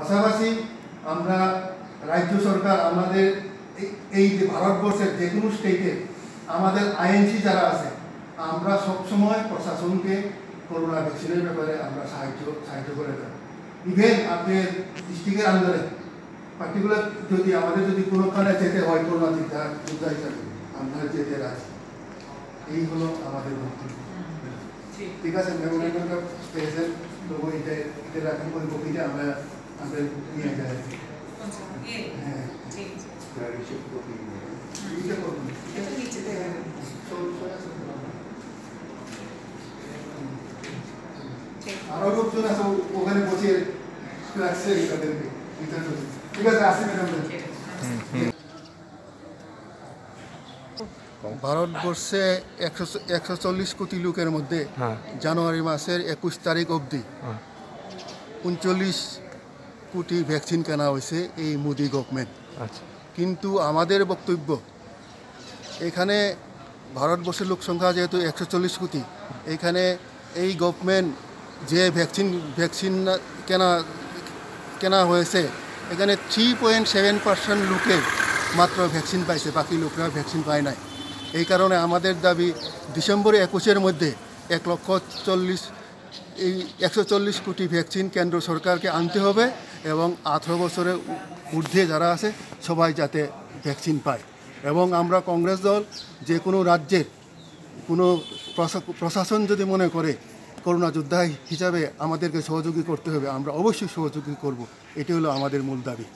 পাশাপাশি আমরা রাজ্য সরকার আমাদের এই যে ভারতবর্ষের যে কোনো স্টেটে আমাদের আইএনসি যারা আছে আমরা সবসময় প্রশাসনকে করোনা ভ্যাকসিনের ব্যাপারে আমরা সাহায্য করে দেব। ইভেন আপনার ডিস্ট্রিক্টের আন্ডারে পার্টিকুলার যদি আমাদের যদি কোনোখানে যেতে হয় করোনা যোদ্ধা হিসাবে আমরা যেতে রাজি। এই হলো আমাদের বক্তব্য। ঠিক আছে, মেমোরেন্ডামটা পেয়েছেন তো এটা রাখেন ওই কপিটা আমরা আমাদের নিয়ে যাই। হ্যাঁ আরো লোকজন আছে ওখানে বসে রাখছে তাদেরকে। ঠিক আছে, আসি ম্যাডাম। ভারতবর্ষে 140 কোটি লোকের মধ্যে জানুয়ারি মাসের 21 তারিখ অবধি 39 কোটি ভ্যাকসিন কেনা হয়েছে এই মোদি গভর্নমেন্ট। কিন্তু আমাদের বক্তব্য এখানে ভারতবর্ষের লোক সংখ্যা যেহেতু 140 কোটি, এখানে এই গভর্নমেন্ট যে ভ্যাকসিন কেনা হয়েছে এখানে 3.7% লোকে মাত্র ভ্যাকসিন পাইছে, বাকি লোকরা ভ্যাকসিন পায় নাই। এই কারণে আমাদের দাবি ডিসেম্বর 21-এর মধ্যে 140 কোটি ভ্যাকসিন কেন্দ্র সরকারকে আনতে হবে এবং 18 বছরের ঊর্ধ্বে যারা আছে সবাই যাতে ভ্যাকসিন পায়। এবং আমরা কংগ্রেস দল যে কোনো রাজ্যের কোনো প্রশাসন যদি মনে করে করোনা যোদ্ধা হিসাবে আমাদেরকে সহযোগী করতে হবে, আমরা অবশ্যই সহযোগী করব। এটি হলো আমাদের মূল দাবি।